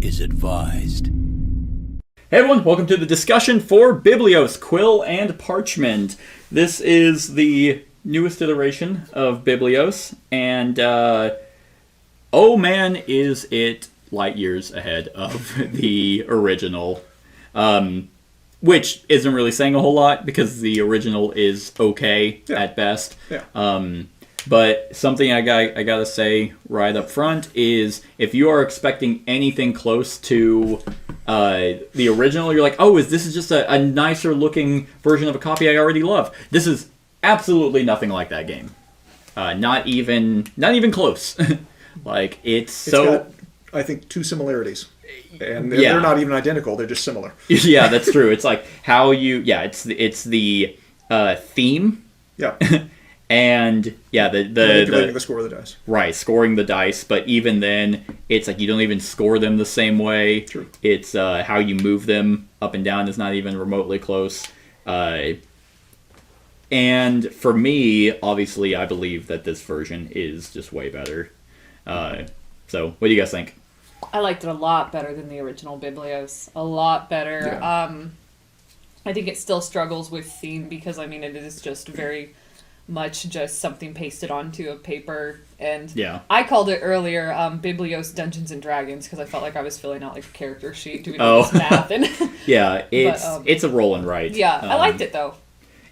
is advised. Hey everyone, welcome to the discussion for Biblios, Quill and Parchment. This is the newest iteration of Biblios, and oh man, is it light years ahead of the original. Which isn't really saying a whole lot, because the original is okay at best. Yeah. But something I gotta say right up front is, if you are expecting anything close to the original, you're like, oh, this is just a nicer looking version of a copy I already love. This is absolutely nothing like that game. Not even close. Like, it's got, I think, two similarities. And they're not even identical, they're just similar. Yeah, that's true. It's like how it's the theme. Yeah. And manipulating the score of the dice. Right, scoring the dice, but even then, it's like you don't even score them the same way. True. It's how you move them up and down is not even remotely close. And for me, obviously, I believe that this version is just way better. So, what do you guys think? I liked it a lot better than the original Biblios. A lot better. Yeah. I think it still struggles with theme because, I mean, it is just very much just something pasted onto a paper. And I called it earlier Biblios Dungeons and Dragons because I felt like I was filling out like a character sheet doing all this math. And yeah, it's a roll and write. Yeah, I liked it though.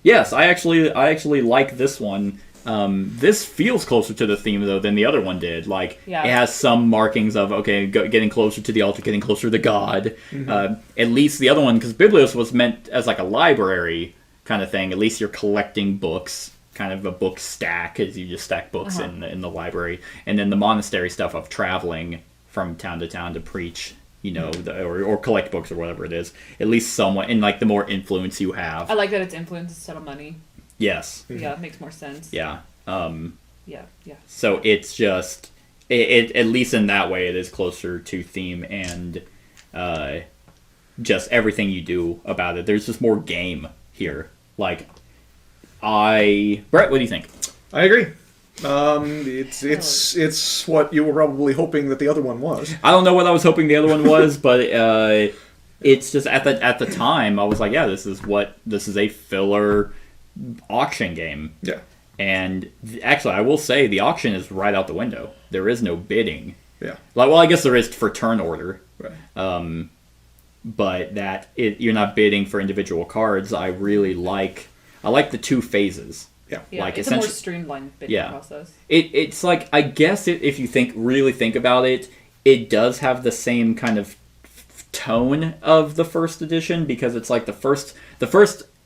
Yes, I actually like this one. This feels closer to the theme, though, than the other one did. Like, it has some markings of, getting closer to the altar, getting closer to God. Mm-hmm. At least the other one, because Biblios was meant as like a library kind of thing. At least you're collecting books, kind of a book stack, as you just stack books in the library. And then the monastery stuff of traveling from town to town to preach, or collect books or whatever it is. At least somewhat, and like the more influence you have. I like that it's influence instead of money. Yes. Yeah, it makes more sense. Yeah. Yeah. So it's just, it at least in that way, it is closer to theme and just everything you do about it. There's just more game here. Like, Brett, what do you think? I agree. It's what you were probably hoping that the other one was. I don't know what I was hoping the other one was, but it's just at the time I was like, yeah, this is a filler auction game. Yeah. And actually, I will say the auction is right out the window. There is no bidding. Yeah. Well, I guess there is for turn order. Right. But you're not bidding for individual cards. I really like the two phases. Yeah. Like it's a more streamlined bidding process. It's like, I guess if you really think about it, it does have the same kind of tone of the first edition, because it's like the first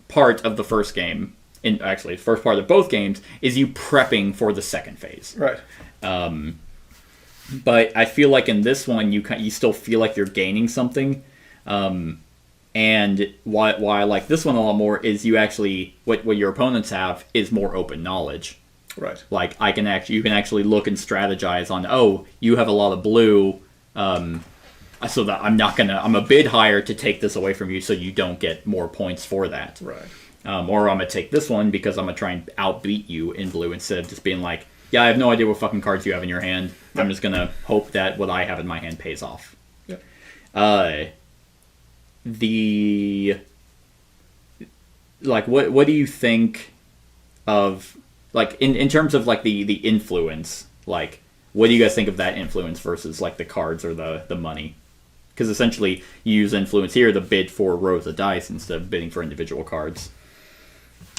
part of the first game, and actually the first part of both games, is you prepping for the second phase. Right. But I feel like in this one you still feel like you're gaining something. And why I like this one a lot more is you actually, what your opponents have is more open knowledge. Right. Like, you can actually look and strategize on, oh, you have a lot of blue, so that I'm a bid higher to take this away from you so you don't get more points for that. Right. Or I'm going to take this one because I'm going to try and outbeat you in blue, instead of just being like, yeah, I have no idea what fucking cards you have in your hand. I'm just going to hope that what I have in my hand pays off. Yeah. What do you think of, like, in terms of like the influence, like, what do you guys think of that influence versus like the cards or the money? Because essentially you use influence here to bid for rows of dice instead of bidding for individual cards.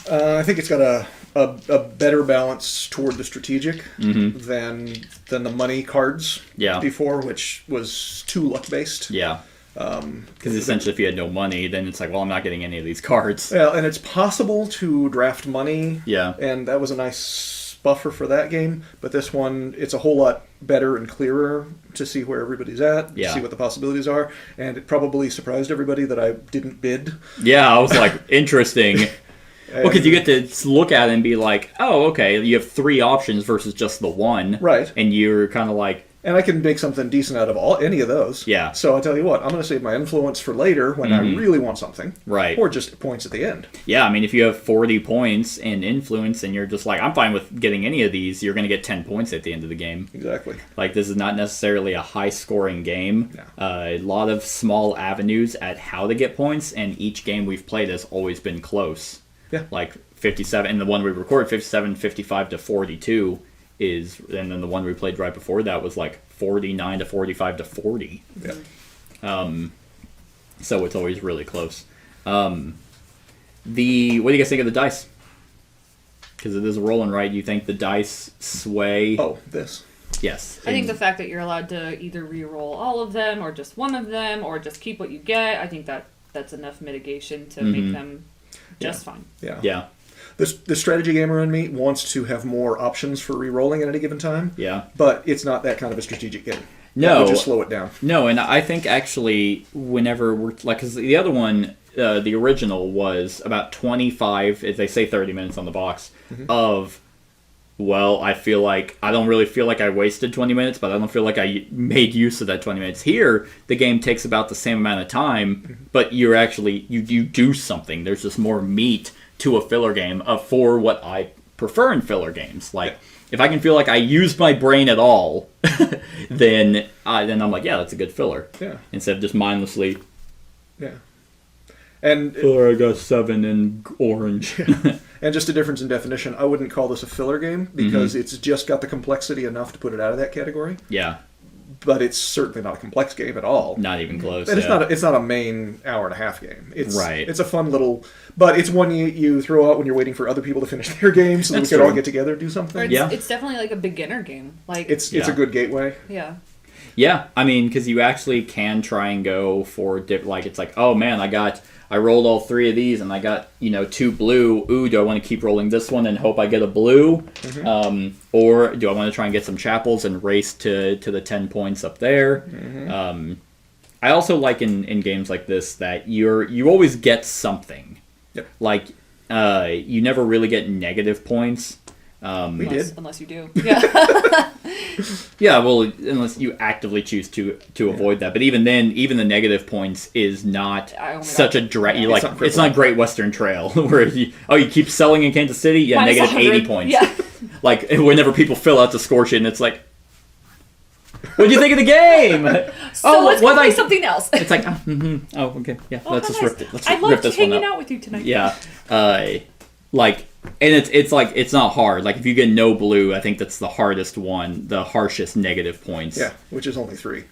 I think it's got a better balance toward the strategic than the money cards before, which was too luck based. Yeah. Because essentially, if you had no money, then it's like, well, I'm not getting any of these cards. Well, and it's possible to draft money. Yeah. And that was a nice buffer for that game. But this one, it's a whole lot better and clearer to see where everybody's at, see what the possibilities are. And it probably surprised everybody that I didn't bid. Yeah, I was like, interesting. Well, because you get to look at it and be like, oh, okay, you have three options versus just the one. Right. And you're kind of like, And I can make something decent out of any of those. Yeah. So I tell you what, I'm going to save my influence for later when I really want something. Right. Or just points at the end. Yeah, I mean, if you have 40 points in influence and you're just like, I'm fine with getting any of these, you're going to get 10 points at the end of the game. Exactly. Like, this is not necessarily a high-scoring game. No. A lot of small avenues at how to get points, and each game we've played has always been close. Yeah. Like, 57, and the one we recorded, 57, 55 to 42 is, and then the one we played right before that was like 49 to 45 to 40. Yeah. So it's always really close. What do you guys think of the dice? Because it is rolling, right? You think the dice sway? Oh, this. Yes. I think the fact that you're allowed to either re-roll all of them or just one of them or just keep what you get, I think that's enough mitigation to make them just fine. Yeah. Yeah. The strategy gamer in me wants to have more options for re-rolling at any given time. Yeah. But it's not that kind of a strategic game. No. That would just slow it down. No, and I think actually whenever we're, like, because the other one, the original was about 25, as they say 30 minutes on the box, of, well, I don't really feel like I wasted 20 minutes, but I don't feel like I made use of that 20 minutes. Here, the game takes about the same amount of time, but you're actually, you do something. There's just more meat to a filler game for what I prefer in filler games. Like, if I can feel like I used my brain at all, then I'm like, yeah, that's a good filler. Yeah. Instead of just mindlessly. Yeah. And Filler, I got 7 in orange. and just a difference in definition, I wouldn't call this a filler game because it's just got the complexity enough to put it out of that category. Yeah. But it's certainly not a complex game at all. Not even close. And it's not a main hour and a half game. It's right. It's a fun little, but it's one you throw out when you're waiting for other people to finish their game, so that we can all get together and do something. It's definitely like a beginner game. Like it's a good gateway. Yeah. Yeah, I mean, because you actually can try and go for like, it's like, oh man, I rolled all 3 of these and I got 2 blue. Ooh, do I want to keep rolling this one and hope I get a blue, or do I want to try and get some chapels and race to the 10 points up there? I also like in games like this that you always get something. Yep. Like you never really get negative points. Unless you do. Yeah. Yeah, well, unless you actively choose to avoid that. But even then, even the negative points is not such a drag. It's not Great Western Trail where you keep selling in Kansas City. Yeah, negative 80 points. Yeah. Like whenever people fill out to score sheet, and it's like, what do you think of the game? Let's play something else. It's like, oh, okay, yeah, let's just rip it. Let's I rip this one up. hanging out with you tonight. Yeah, and it's like, it's not hard. Like, if you get no blue, I think that's the hardest one, the harshest negative points. Yeah, which is only 3.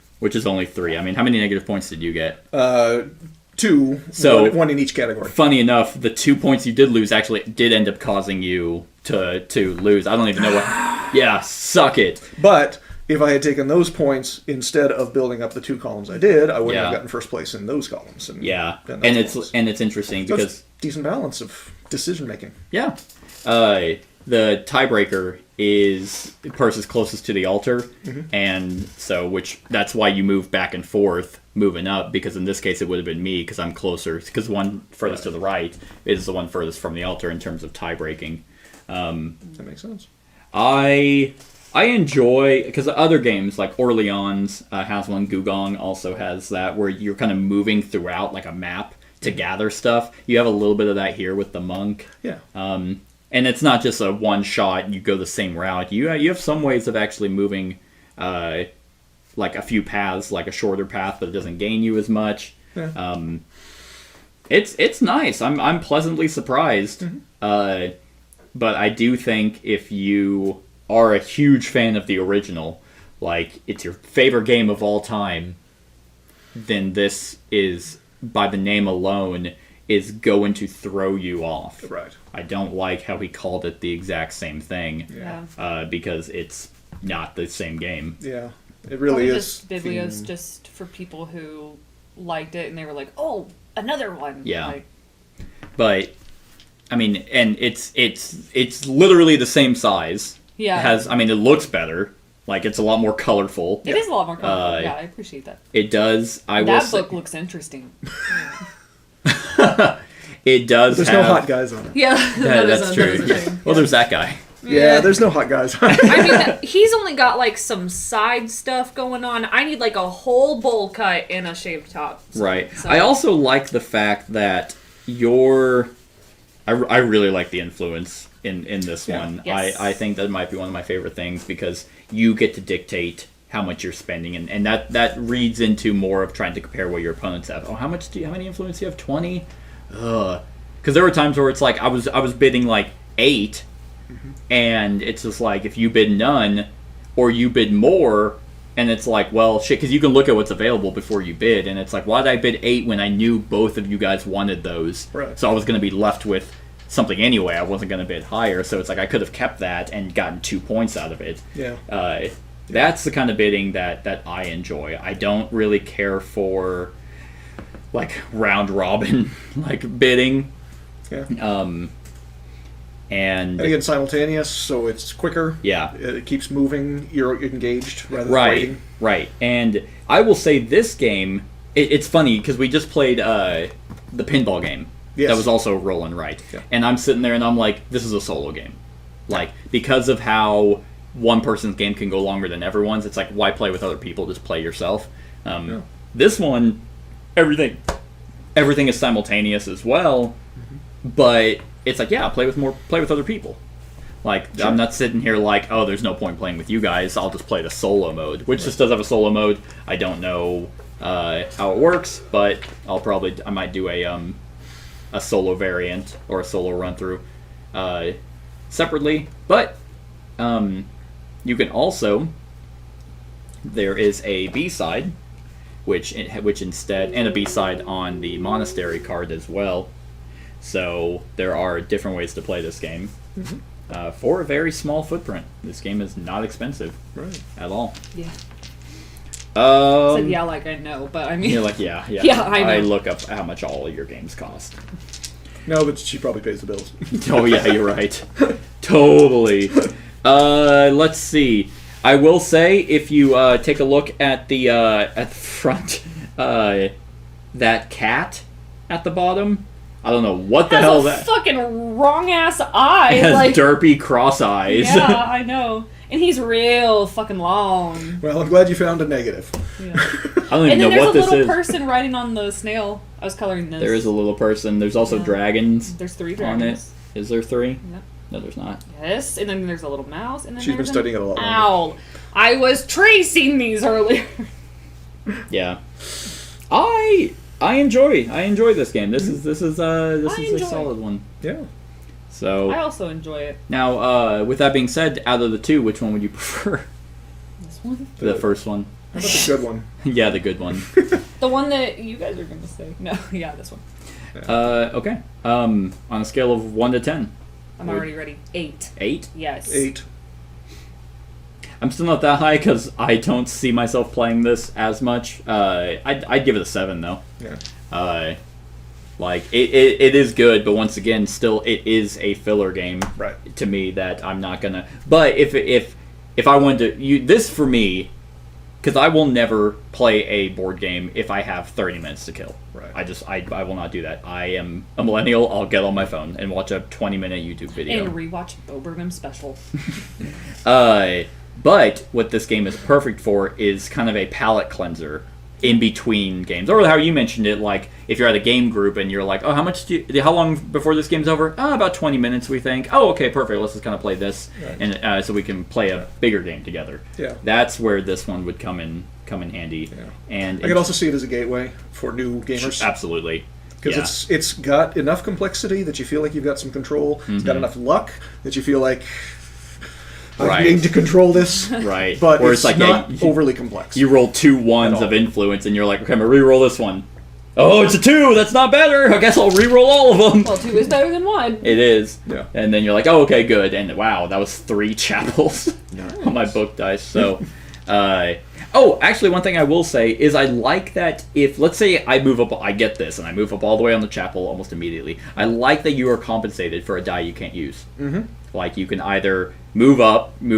I mean, how many negative points did you get? 2. So one in each category. Funny enough, the 2 points you did lose actually did end up causing you to lose. I don't even know what. Yeah, suck it. But if I had taken those points instead of building up the 2 columns I did, I wouldn't have gotten first place in those columns. And it's interesting so because it's decent balance of decision making. Yeah. The tiebreaker is the person's closest to the altar, and so that's why you move back and forth, moving up, because in this case it would have been me because I'm closer, because the one furthest to the right is the one furthest from the altar in terms of tie breaking. That makes sense. I enjoy, because other games like Orleans has one, Gugong also has that, where you're kind of moving throughout like a map to gather stuff. You have a little bit of that here with the monk. Yeah. And it's not just a one shot, you go the same route. You have some ways of actually moving like a few paths, like a shorter path, but it doesn't gain you as much. Yeah. It's nice. I'm pleasantly surprised. But I do think if you are a huge fan of the original, like it's your favorite game of all time, then this is, by the name alone, is going to throw you off. Right. I don't like how he called it the exact same thing. Yeah. Because it's not the same game. Yeah. It really is. Just Biblios, just for people who liked it and they were like, oh, another one. Yeah. Like, but I mean, and it's literally the same size. Yeah. It looks better. Like, it's a lot more colorful. It is a lot more colorful. Yeah, I appreciate that. It does. That book looks interesting. It does. There's no hot guys on it. Yeah, that's true. Well, there's that guy. Yeah, there's no hot guys. I mean, he's only got like some side stuff going on. I need like a whole bowl cut and a shaved top. Right. So. I also like the fact that I really like the influence in this one. Yes. I think that might be one of my favorite things because you get to dictate how much you're spending, and that reads into more of trying to compare what your opponents have. Oh, how many influence do you have? 20? Ugh. Because there were times where it's like I was bidding like 8, and it's just like if you bid none or you bid more, and it's like, well, shit, because you can look at what's available before you bid, and it's like, why did I bid 8 when I knew both of you guys wanted those? Right. So I was going to be left with something anyway. I wasn't going to bid higher, so it's like I could have kept that and gotten 2 points out of it. Yeah. That's the kind of bidding that I enjoy. I don't really care for like round robin like bidding. Yeah. And again, simultaneous, so it's quicker. Yeah. It keeps moving. You're engaged rather than right, waiting. Right. And I will say this game, it's funny because we just played the pinball game. Yes. That was also rolling right. Yeah. And I'm sitting there and I'm like, this is a solo game. Like, because of how one person's game can go longer than everyone's, it's like, why play with other people? Just play yourself. This one, everything is simultaneous as well, but it's like, yeah, play with other people. Like, sure. I'm not sitting here like, oh, there's no point playing with you guys. I'll just play the solo mode, which just does have a solo mode. I don't know how it works, but I might do a solo variant or a solo run through separately. But you can also, there is a B-side, which instead, and a B-side on the Monastery card as well. So there are different ways to play this game for a very small footprint. This game is not expensive at all. Yeah. Said yeah, like I know, but I mean, you're like yeah, I know. I look up how much all of your games cost. No, but she probably pays the bills. Oh yeah, you're right. Totally. Let's see. I will say, if you take a look at the front, that cat at the bottom. I don't know what the hell that. Fucking wrong ass eye. It has like derpy cross eyes. Yeah, I know. And he's real fucking long. Well, I'm glad you found a negative. Yeah. I don't even know what this is. And there's a little person riding on the snail. I was coloring this. There is a little person. There's also dragons. There's 3 dragons. On it. Is there 3? No. No, there's not. Yes, and then there's a little mouse. And then she's been studying it a lot. Ow! I was tracing these earlier. Yeah. I enjoy this game. This is a solid one. Yeah. So I also enjoy it. Now, with that being said, out of the two, which one would you prefer? This one? The first one. How about the good one? Yeah, the good one. The one that you guys are gonna say. No, yeah, this one. Okay. On a scale of 1 to 10. I'm already ready. 8. 8? Yes. 8. I'm still not that high because I don't see myself playing this as much. I'd give it a 7 though. Yeah. Like it is good, but once again, still it is a filler game. Right. To me, that I'm not gonna. But if I wanted to, this for me, because I will never play a board game if I have 30 minutes to kill. Right. I will not do that. I am a millennial. I'll get on my phone and watch a 20-minute YouTube video and rewatch Doberman special. But what this game is perfect for is kind of a palate cleanser in between games, or how you mentioned it, like if you're at a game group and you're like, oh, how long before this game's over? Oh, about 20 minutes, we think. Oh, okay, perfect. Let's just kind of play this, and so we can play a bigger game together. Yeah, that's where this one would come in handy. Yeah. And I could also see it as a gateway for new gamers. Absolutely. Because it's got enough complexity that you feel like you've got some control. It's got enough luck that you feel like I need to control this. Right. But it's like not overly complex. You roll 2 ones of influence and you're like, okay, I'm going to re-roll this one. Oh, it's a 2! That's not better! I guess I'll re-roll all of them! Well, 2 is better than 1. It is. Yeah. And then you're like, oh, okay, good. And wow, that was 3 chapels on my book dice. So, actually, one thing I will say is I like that if, let's say I move up, I get this, and I move up all the way on the chapel almost immediately. I like that you are compensated for a die you can't use. Mm-hmm. Like, you can either move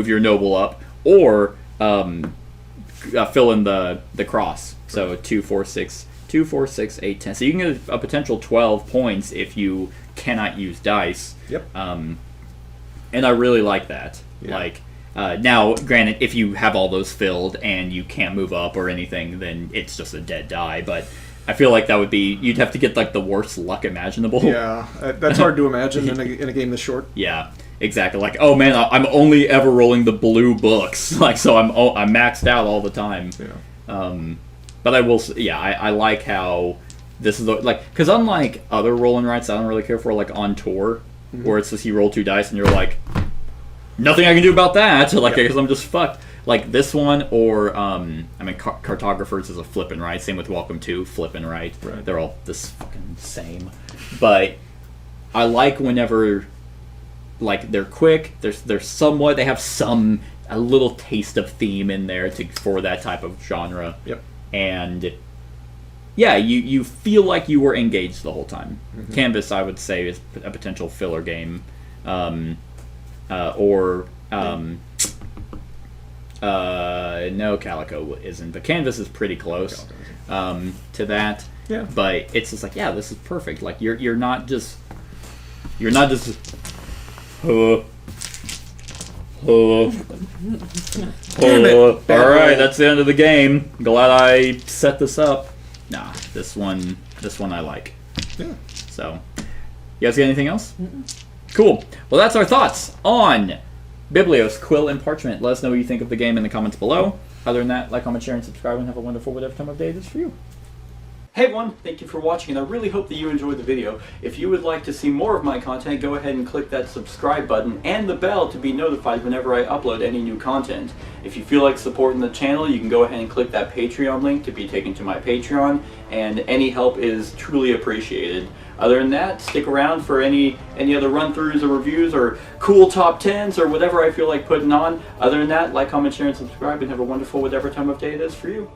your noble up, or fill in the cross. So 2, 4, 6, 8, 10. So you can get a potential 12 points if you cannot use dice. Yep. And I really like that. Yeah. Like, now, granted, if you have all those filled and you can't move up or anything, then it's just a dead die. But I feel like that would be... You'd have to get, like, the worst luck imamaxable. Yeah, that's hard to imagine in a game this short. Yeah, exactly. Like, oh, man, I'm only ever rolling the blue books. Like, so I'm maxed out all the time. Yeah. But I will... Yeah, I like how... This is, like... Because unlike other roll and writes I don't really care for, like, on tour, where it's just you roll 2 dice and you're like... Nothing I can do about that. Like, because I'm just fucked. Like this one, or Cartographers is a flippin' right. Same with Welcome to flippin' right. They're all this fucking same. But I like whenever, like, they're quick. They're somewhat. They have a little taste of theme in there for that type of genre. Yep. And yeah, you feel like you were engaged the whole time. Canvas, I would say, is a potential filler game. No, Calico isn't, but Canvas is pretty close to that. Yeah. But it's just like, yeah, this is perfect. Like you're not just all right, that's the end of the game. Glad I set this up. Nah, this one I like. Yeah. So, you guys got anything else? Cool. Well, that's our thoughts on Biblios, Quill and Parchment. Let us know what you think of the game in the comments below. Other than that, like, comment, share, and subscribe, and have a wonderful whatever time of day it is for you. Hey everyone, thank you for watching, and I really hope that you enjoyed the video. If you would like to see more of my content, go ahead and click that subscribe button and the bell to be notified whenever I upload any new content. If you feel like supporting the channel, you can go ahead and click that Patreon link to be taken to my Patreon, and any help is truly appreciated. Other than that, stick around for any other run-throughs or reviews or cool top 10s or whatever I feel like putting on. Other than that, like, comment, share, and subscribe, and have a wonderful whatever time of day it is for you.